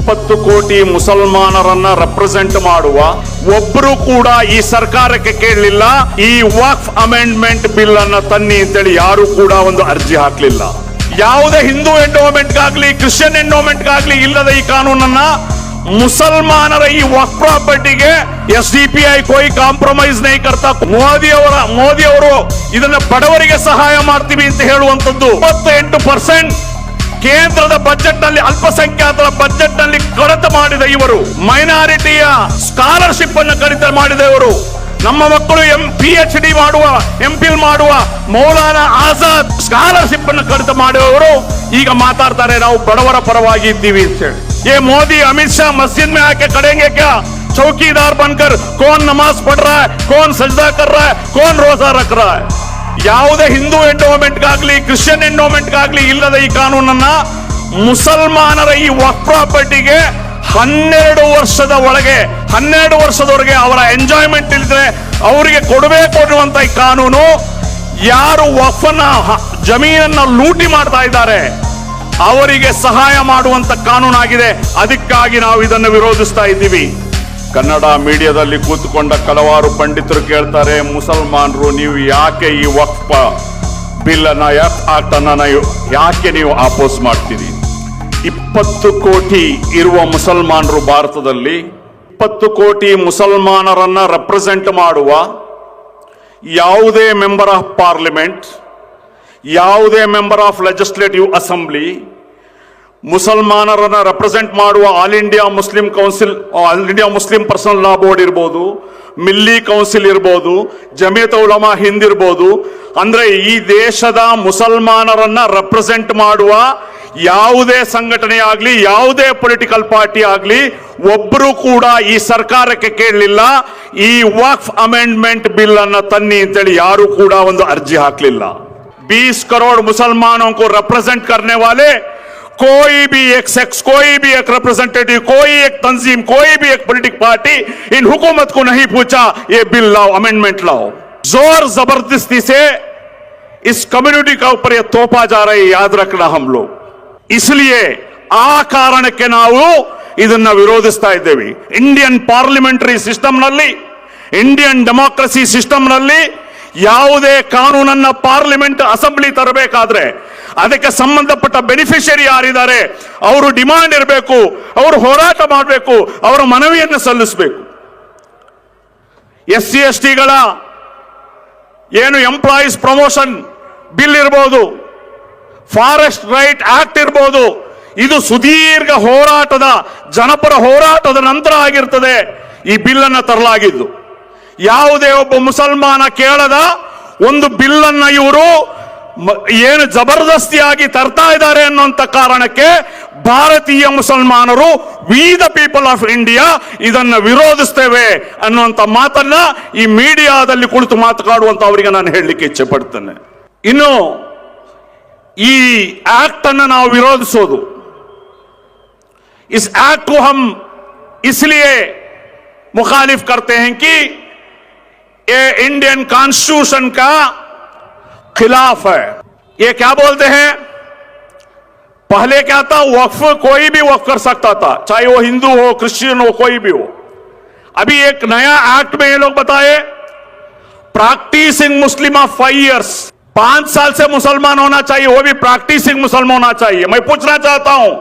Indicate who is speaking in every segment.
Speaker 1: 20 ಕೋಟಿ ಮುಸಲ್ಮಾನರನ್ನ ರೆಪ್ರೆಸೆಂಟ್ ಮಾಡುವ ಒಬ್ಬರು ಕೂಡ ಈ ಸರ್ಕಾರಕ್ಕೆ ಕೇಳಲಿಲ್ಲ ಈ ವಕ್ಫ್ ಅಮೆಂಡ್ಮೆಂಟ್ ಬಿಲ್ ಅನ್ನ ತನ್ನಿ ಅಂತೇಳಿ ಯಾರು ಕೂಡ ಒಂದು ಅರ್ಜಿ ಹಾಕಲಿಲ್ಲ. ಯಾವುದೇ ಹಿಂದೂ ಎಂಡೋಮೆಂಟ್ಗಾಗ್ಲಿ ಕ್ರಿಶ್ಚಿಯನ್ ಎಂಡೋಮೆಂಟ್ಗಾಗ್ಲಿ ಇಲ್ಲದ ಈ ಕಾನೂನನ್ನ ಮುಸಲ್ಮಾನರ ಈ ವಕ್ಫ್ ಪ್ರಾಪರ್ಟಿಗೆ SDPI कोई ಕಾಂಪ್ರಮೈಸ್ नहीं करता. ಮೋದಿ ಅವರು ಇದನ್ನ ಬಡವರಿಗೆ ಸಹಾಯ ಮಾಡ್ತೀವಿ ಅಂತ ಹೇಳುವಂತದ್ದು 28% ಕೇಂದ್ರದ ಬಜೆಟ್ ನಲ್ಲಿ ಅಲ್ಪಸಂಖ್ಯಾತರ ಬಜೆಟ್ ನಲ್ಲಿ ಕಡಿತ ಮಾಡಿದ ಇವರು, ಮೈನಾರಿಟಿಯ ಸ್ಕಾಲರ್ಶಿಪ್ ಅನ್ನು ಕಡಿತ ಮಾಡಿದ ಇವರು, ನಮ್ಮ ಮಕ್ಕಳು PhD ಮಾಡುವ MPhil ಮಾಡುವ ಮೌಲಾನಾ ಆಜಾದ್ ಸ್ಕಾಲರ್ಶಿಪ್ ಅನ್ನು ಕಡಿತ ಮಾಡುವವರು ಈಗ ಮಾತಾಡ್ತಾರೆ ನಾವು ಬಡವರ ಪರವಾಗಿ ಇದ್ದೀವಿ ಅಂತ ಹೇಳಿ. ये मोदी अमित शाह मस्जिद में आके खड़ेंगे क्या? चौकीदार बनकर कौन नमाज पढ़ रहा है, कौन सजदा कर रहा है, कौन रोजा रख रहा है? ಯಾವುದೇ ಹಿಂದೂ ಎಂಡೋಮೆಂಟ್ಗಾಗ್ಲಿ ಕ್ರಿಶ್ಚಿಯನ್ ಎಂಡೋಮೆಂಟ್ಗಾಗ್ಲಿ ಇಲ್ಲದ ಈ ಕಾನೂನನ್ನ ಮುಸಲ್ಮಾನರ ಈ ವಕ್ಫ್ ಪ್ರಾಪರ್ಟಿಗೆ 12 ವರ್ಷದವರೆಗೆ ಅವರ ಎಂಜಾಯ್ಮೆಂಟ್ ಇಲ್ಲದೆ ಅವರಿಗೆ ಕೊಡಬೇಕು ಅನ್ನುವಂತ ಈ ಕಾನೂನು ಯಾರು ವಕ್ಫನ್ನ ಜಮೀನನ್ನ ಲೂಟಿ ಮಾಡ್ತಾ ಇದ್ದಾರೆ ಅವರಿಗೆ ಸಹಾಯ ಮಾಡುವಂತ ಕಾನೂನಾಗಿದೆ. ಅದಕ್ಕಾಗಿ ನಾವು ಇದನ್ನು ವಿರೋಧಿಸ್ತಾ ಇದ್ದೀವಿ. ಕನ್ನಡ ಮೀಡಿಯಾದಲ್ಲಿ ಕೂತ್ಕೊಂಡ ಕೆಲವಾರು ಪಂಡಿತರು ಕೇಳ್ತಾರೆ, ಮುಸಲ್ಮಾನರು ನೀವು ಯಾಕೆ ಈ ವಕ್ಫ್ ಬಿಲ್ ಅನ್ನ ಆಕ್ಟ್ ಅನ್ನ ಯಾಕೆ ನೀವು ಅಪೋಸ್ ಮಾಡ್ತೀರಿ? 20 ಕೋಟಿ ಇರುವ ಮುಸಲ್ಮಾನರು ಭಾರತದಲ್ಲಿ 20 ಕೋಟಿ ಮುಸಲ್ಮಾನರನ್ನ ರೆಪ್ರೆಸೆಂಟ್ ಮಾಡುವ ಯಾವುದೇ ಮೆಂಬರ್ ಆಫ್ ಪಾರ್ಲಿಮೆಂಟ್, ಯಾವುದೇ ಮೆಂಬರ್ ಆಫ್ ಲೆಜಿಸ್ಲೇಟಿವ್ ಅಸೆಂಬ್ಲಿ, ಮುಸಲ್ಮಾನರನ್ನ ರೆಪ್ರೆಸೆಂಟ್ ಮಾಡುವ all India Muslim council, all India Muslim personal law board ಇರ್ಬೋದು, ಮಿಲ್ಲಿ ಕೌನ್ಸಿಲ್ ಇರ್ಬೋದು, ಜಮಿಯತ್ ಉಲಮಾ ಹಿಂದ್ ಇರ್ಬೋದು, ಅಂದ್ರೆ ಈ ದೇಶದ ಮುಸಲ್ಮಾನರನ್ನ ರೆಪ್ರೆಸೆಂಟ್ ಮಾಡುವ ಯಾವುದೇ ಸಂಘಟನೆ ಆಗ್ಲಿ ಯಾವುದೇ ಪೊಲಿಟಿಕಲ್ ಪಾರ್ಟಿ ಆಗ್ಲಿ ಒಬ್ಬರು ಕೂಡ ಈ ಸರ್ಕಾರಕ್ಕೆ ಕೇಳಲಿಲ್ಲ ಈ ವಕ್ಫ್ ಅಮೆಂಡ್ಮೆಂಟ್ ಬಿಲ್ ಅನ್ನ ತನ್ನಿ ಅಂತೇಳಿ ಯಾರು ಕೂಡ ಒಂದು ಅರ್ಜಿ ಹಾಕಲಿಲ್ಲ. 20 करोड़ मुसलमानों को रिप्रेजेंट करने वाले कोई भी एक सेक्स, कोई भी एक रिप्रेजेंटेटिव, कोई एक तंजीम, कोई भी एक पॉलिटिकल पार्टी इन हुकूमत को नहीं पूछा ये बिल लाओ, अमेंडमेंट लाओ. जोर जबरदस्ती से इस कम्युनिटी का ऊपर ये तोपा जा रहा है, याद रखना हम लोग. इसलिए आ ಕಾರಣಕ್ಕೆ ನಾವು ಇದನ್ನ ವಿರೋಧಿಸ್ತಾ ಇದ್ದೇವೆ. ಇಂಡಿಯನ್ ಪಾರ್ಲಿಮೆಂಟರಿ ಸಿಸ್ಟಮ್ ನಲ್ಲಿ, ಇಂಡಿಯನ್ ಡೆಮೋಕ್ರಸಿ ಸಿಸ್ಟಮ್ ನಲ್ಲಿ ಯಾವುದೇ ಕಾನೂನನ್ನ ಪಾರ್ಲಿಮೆಂಟ್ ಅಸೆಂಬ್ಲಿ ತರಬೇಕಾದ್ರೆ ಅದಕ್ಕೆ ಸಂಬಂಧಪಟ್ಟ ಬೆನಿಫಿಷಿಯರಿ ಯಾರಿದ್ದಾರೆ ಅವರು ಡಿಮಾಂಡ್ ಇರಬೇಕು, ಅವರು ಹೋರಾಟ ಮಾಡಬೇಕು, ಅವರ ಮನವಿಯನ್ನು ಸಲ್ಲಿಸಬೇಕು. SC STಗಳ ಏನು ಎಂಪ್ಲಾಯೀಸ್ ಪ್ರಮೋಷನ್ ಬಿಲ್ ಇರಬಹುದು, ಫಾರೆಸ್ಟ್ ರೈಟ್ ಆಕ್ಟ್ ಇರಬಹುದು, ಇದು ಸುದೀರ್ಘ ಹೋರಾಟದ ಜನಪರ ಹೋರಾಟದ ನಂತರ ಆಗಿರ್ತದೆ ಈ ಬಿಲ್ ಅನ್ನು ತರಲಾಗಿದ್ದು. ಯಾವುದೇ ಒಬ್ಬ ಮುಸಲ್ಮಾನ ಕೇಳದ ಒಂದು ಬಿಲ್ ಅನ್ನ ಇವರು ಏನು ಜಬರ್ದಸ್ತಿಯಾಗಿ ತರ್ತಾ ಇದ್ದಾರೆ ಅನ್ನುವಂತ ಕಾರಣಕ್ಕೆ ಭಾರತೀಯ ಮುಸಲ್ಮಾನರು, we the people of India ಇದನ್ನ ವಿರೋಧಿಸ್ತೇವೆ ಅನ್ನುವಂತ ಮಾತನ್ನ ಈ ಮೀಡಿಯಾದಲ್ಲಿ ಕುಳಿತು ಮಾತನಾಡುವಂತ ಅವರಿಗೆ ನಾನು ಹೇಳಲಿಕ್ಕೆ ಇಚ್ಛೆ ಪಡ್ತೇನೆ. ಇನ್ನು ಈ ಆಕ್ಟ್ ಅನ್ನ ನಾವು ವಿರೋಧಿಸೋದು, इस एक्ट को हम इसलिए मुखालिफ करते हैं कि ये इंडियन कॉन्स्टिट्यूशन का खिलाफ है. ये क्या बोलते हैं, पहले क्या था, वक्फ कोई भी वक्फ कर सकता था, चाहे वो हिंदू हो, क्रिश्चियन हो, कोई भी हो. अभी एक नया एक्ट में ये लोग बताए, प्रैक्टिसिंग मुस्लिम ऑफ 5 years, 5 साल से मुसलमान होना चाहिए, वो भी प्रैक्टिसिंग मुसलमान होना चाहिए. मैं पूछना चाहता हूं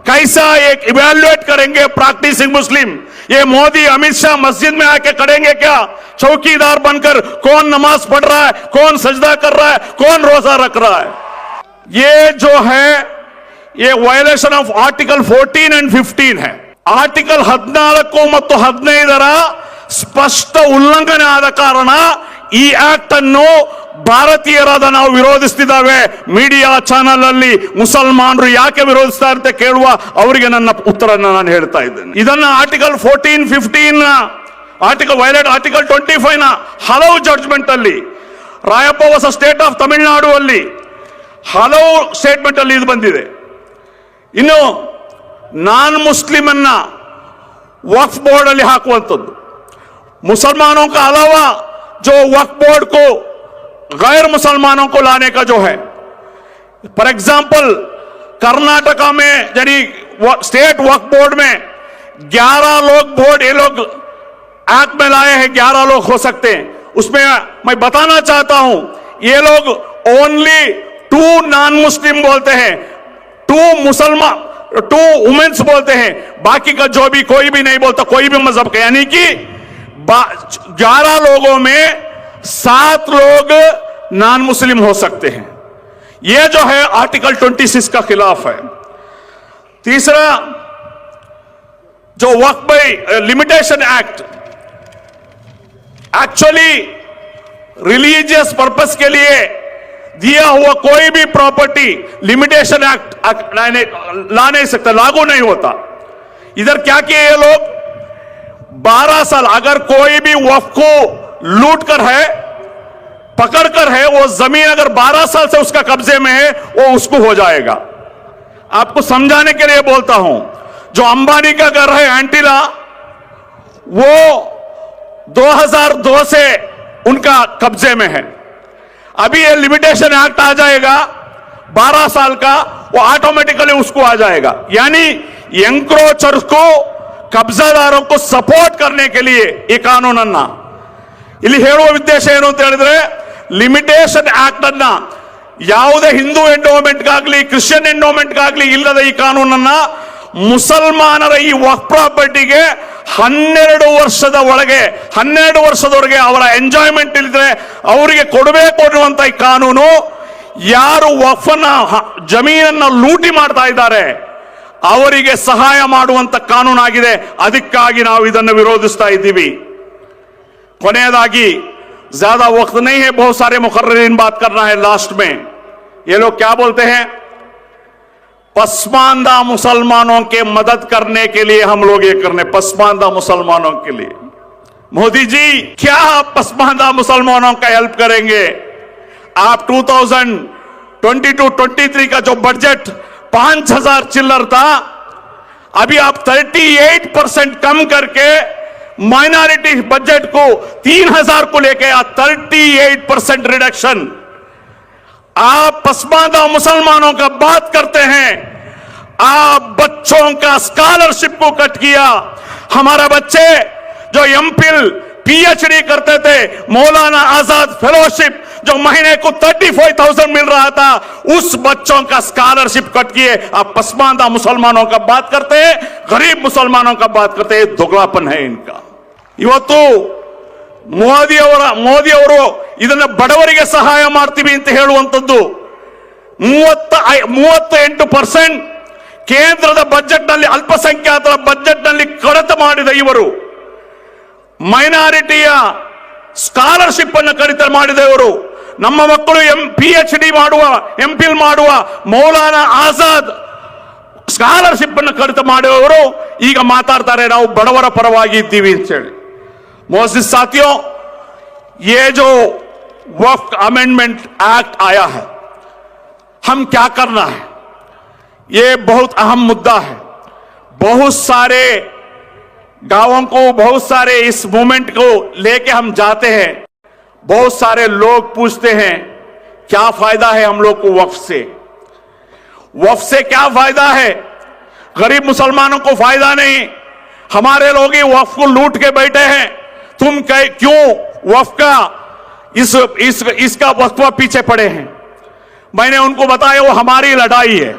Speaker 1: कैसा एक इवैल्यूएट करेंगे प्रैक्टिसिंग मुस्लिम? ये मोदी अमित शाह मस्जिद में आके खड़ेंगे क्या? चौकीदार बनकर कौन नमाज पढ़ रहा है, कौन सजदा कर रहा है, कौन रोजा रख रहा है? ये जो है ये वायलेशन ऑफ आर्टिकल 14 and 15 है. ಆರ್ಟಿಕಲ್ 14 ಮತ್ತು 15ರ ಸ್ಪಷ್ಟ ಉಲ್ಲಂಘನೆ ಆದ ಕಾರಣ ಈ ಆಕ್ಟ್ ಅನ್ನು ಭಾರತೀಯರಾದ ನಾವು ವಿರೋಧಿಸ್ತಿದ್ದಾವೆ. ಮೀಡಿಯಾ ಚಾನೆಲ್ ಅಲ್ಲಿ ಮುಸಲ್ಮಾನರು ಯಾಕೆ ವಿರೋಧಿಸ್ತಾ ಅಂತ ಕೇಳುವ ಅವರಿಗೆ ನನ್ನ ಉತ್ತರವನ್ನು ನಾನು ಹೇಳ್ತಾ ಇದ್ದೇನೆ. ಇದನ್ನ ಆರ್ಟಿಕಲ್ 14, 15 ಆರ್ಟಿಕಲ್ ವೈಲೇಟ್, ಆರ್ಟಿಕಲ್ 25 ನ ಹಲವು ಜಡ್ಜ್ಮೆಂಟ್ ಅಲ್ಲಿ, ರಾಯಪ್ಪ ಹೊಸ ಸ್ಟೇಟ್ ಆಫ್ ತಮಿಳುನಾಡು ಅಲ್ಲಿ ಹಲವು ಸ್ಟೇಟ್ಮೆಂಟ್ ಅಲ್ಲಿ ಇದು ಬಂದಿದೆ. ಇನ್ನು ನಾನ್ ಮುಸ್ಲಿಮ್ ಅನ್ನ वक्फ बोर्ड अली हाकुವಂತದ್ದು, मुसलमानों का अलावा जो वक्फ बोर्ड को गैर मुसलमानों को लाने का जो है, फॉर एग्जाम्पल कर्नाटका में यानी स्टेट वक्फ बोर्ड में 11 लोग बोर्ड ये लोग एक्ट में लाए हैं, 11 लोग हो सकते हैं। उसमें मैं बताना चाहता हूं ये लोग ओनली 2 नॉन मुस्लिम बोलते हैं, 2 मुसलमान, 2 वुमेन्स बोलते हैं, बाकी का जो भी कोई भी नहीं बोलता, कोई भी मजहब का। यानी कि 11 लोगों में 7 लोग नॉन मुस्लिम हो सकते हैं। यह जो है आर्टिकल 26 का खिलाफ है। तीसरा जो Waqf limitation act, actually religious purpose के लिए दिया हुआ कोई भी प्रॉपर्टी लिमिटेशन एक्ट ला नहीं सकता, लागू नहीं होता। इधर क्या किए ये लोग, 12 साल अगर कोई भी वक्फ को लूट कर है, पकड़ कर है, वो जमीन अगर 12 साल से उसका कब्जे में है, वो उसको हो जाएगा। आपको समझाने के लिए बोलता हूं, जो अंबानी का घर है एंटीला, वो 2002 से उनका कब्जे में है। अभी ये लिमिटेशन एक्ट आ जाएगा 12 साल का, वो ऑटोमेटिकली उसको आ जाएगा। यानी एंक्रोचर को, कब्जादारों को सपोर्ट करने के लिए ಈ ಕಾನೂನನ್ನ ಇಲ್ಲಿ ಹೇಳುವ ಉದ್ದೇಶ ಏನು ಅಂತ ಹೇಳಿದ್ರೆ, ಲಿಮಿಟೇಷನ್ ಆಕ್ಟ್ ಅನ್ನ ಯಾವುದೇ ಹಿಂದೂ ಎಂಡೋಮೆಂಟ್ಗಾಗ್ಲಿ ಕ್ರಿಶ್ಚಿಯನ್ ಎಂಡೋಮೆಂಟ್ಗಾಗ್ಲಿ ಇಲ್ಲದ ಈ ಕಾನೂನನ್ನ ಮುಸಲ್ಮಾನರ ಈ ವಕ್ಫ್ ಪ್ರಾಪರ್ಟಿಗೆ 12 ವರ್ಷದ ಒಳಗೆ 12 ವರ್ಷದವರೆಗೆ ಅವರ ಎಂಜಾಯ್ಮೆಂಟ್ ಇಲ್ಲದ್ರೆ ಅವರಿಗೆ ಕೊಡಬೇಕು ಅನ್ನುವಂತ ಈ ಕಾನೂನು, ಯಾರು ವಕ್ಫನ್ನ ಜಮೀನನ್ನ ಲೂಟಿ ಮಾಡ್ತಾ ಇದ್ದಾರೆ ಅವರಿಗೆ ಸಹಾಯ ಮಾಡುವಂತ ಕಾನೂನಾಗಿದೆ। ಅದಕ್ಕಾಗಿ ನಾವು ಇದನ್ನು ವಿರೋಧಿಸ್ತಾ ಇದ್ದೀವಿ। ಕೊನೆಯದಾಗಿ ज्यादा वक्त नहीं है, बहुत सारे मुकर्रिरीन बात करना है लास्ट में। ये लोग क्या बोलते हैं, पसमानदा मुसलमानों के मदद करने के लिए हम लोग ये करने, पसमानदा मुसलमानों के लिए। मोदी जी क्या आप पसमानदा मुसलमानों का हेल्प करेंगे? आप 2022-23 का जो बजट 5000 चिल्लर था, अभी आप 38% कम करके माइनॉरिटी बजट को 3000 को लेके 38% रिडक्शन। आप पसमानदा मुसलमानों का बात करते हैं, आप बच्चों का स्कॉलरशिप को कट किया। हमारा बच्चे जो एमफिल पीएचडी करते थे, मौलाना आजाद फेलोशिप जो महीने को 35,000 मिल रहा था, उस बच्चों का स्कॉलरशिप कट किए। आप पसमानदा मुसलमानों का बात करते हैं, गरीब मुसलमानों का बात करते हैं, दोगलापन है इनका। ಇವತ್ತು ಮೋದಿಯವರು ಇದನ್ನ ಬಡವರಿಗೆ ಸಹಾಯ ಮಾಡ್ತೀವಿ ಅಂತ ಹೇಳುವಂತದ್ದು 38% ಕೇಂದ್ರದ ಬಜೆಟ್ ನಲ್ಲಿ, ಅಲ್ಪಸಂಖ್ಯಾತರ ಬಜೆಟ್ ನಲ್ಲಿ ಕಡಿತ ಮಾಡಿದ ಇವರು, ಮೈನಾರಿಟಿಯ ಸ್ಕಾಲರ್ಶಿಪ್ ಅನ್ನು ಕಡಿತ ಮಾಡಿದ ಇವರು, ನಮ್ಮ ಮಕ್ಕಳು PhD ಮಾಡುವ, ಎಂಫಿಲ್ ಮಾಡುವ ಮೌಲಾನಾ ಆಜಾದ್ ಸ್ಕಾಲರ್ಶಿಪ್ ಅನ್ನು ಕಡಿತ ಮಾಡುವವರು ಈಗ ಮಾತಾಡ್ತಾರೆ ನಾವು ಬಡವರ ಪರವಾಗಿ ಇದ್ದೀವಿ ಅಂತ ಹೇಳಿ। मोअज़्ज़िज़ साथियों, ये जो वक्फ अमेंडमेंट एक्ट आया है, हम क्या करना है, ये बहुत अहम मुद्दा है। बहुत सारे गांवों को, बहुत सारे इस मूवमेंट को लेके हम जाते हैं, बहुत सारे लोग पूछते हैं क्या फायदा है हम लोग को वक्फ से? वक्फ से क्या फायदा है? गरीब मुसलमानों को फायदा नहीं। हमारे लोग ही वक्फ को लूट के बैठे हैं। तुम क्यों वक्फ का इसका वक्फा पीछे पड़े हैं? मैंने उनको बताया वो हमारी लड़ाई है।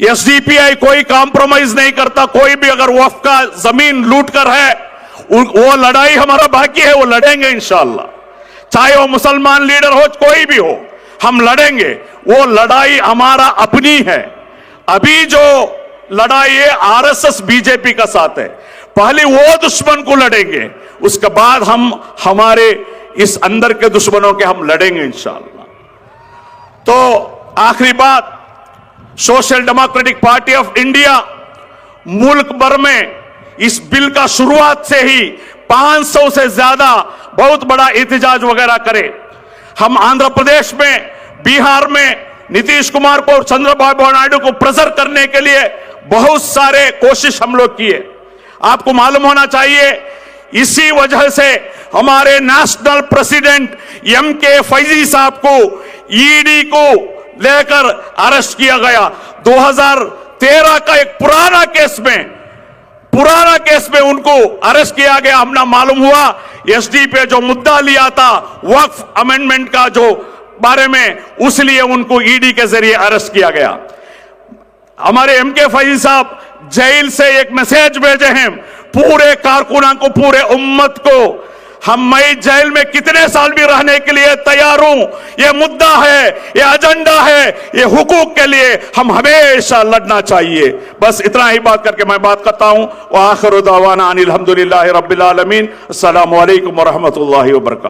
Speaker 1: एसडीपीआई कोई कॉम्प्रोमाइज नहीं करता। कोई भी अगर वक्फ का जमीन लूट कर है, वो लड़ाई हमारा बाकी है, वो लड़ेंगे इंशाअल्लाह। चाहे वो मुसलमान लीडर हो, कोई भी हो, हम लड़ेंगे। वो लड़ाई हमारा अपनी है। अभी जो लड़ाई है आरएसएस बीजेपी का साथ है। पहले वो दुश्मन को लड़ेंगे, उसके बाद हम हमारे इस अंदर के दुश्मनों के हम लड़ेंगे इंशाअल्लाह। तो आखिरी बात, social democratic party of India मुल्क भर में इस बिल का शुरुआत से ही 500 से ज्यादा बहुत बड़ा एहतजाज वगैरह करे। हम आंध्र प्रदेश में, बिहार में नीतीश कुमार को और चंद्रबाबू नायडू को प्रेशर करने के लिए बहुत सारे कोशिश हम लोग किए। आपको मालूम होना चाहिए, इसी वजह से हमारे नेशनल प्रेसिडेंट MK फैजी साहब को ईडी को लेकर अरेस्ट किया गया। 13 का एक पुराना केस में उनको अरेस्ट किया गया। हमने मालूम हुआ एसडी पे जो मुद्दा लिया था वक्फ अमेंडमेंट का जो बारे में, उसलिए उनको ईडी के जरिए अरेस्ट किया गया। हमारे एमके फैजी साहब जेल से एक मैसेज भेजे हैं पूरे कारकुनां को, पूरे उम्मत को, मैं जेल में कितने साल भी रहने के लिए तैयार हूं। यह मुद्दा है, यह एजेंडा है, यह हुकूक के लिए हम हमेशा लड़ना चाहिए। बस इतना ही बात करके मैं बात करता हूं। व आखिर दावाना अनिल हम्दुलिल्लाहि रब्बिल आलमीन। अस्सलामु अलैकुम व रहमतुल्लाहि व बरकातहू।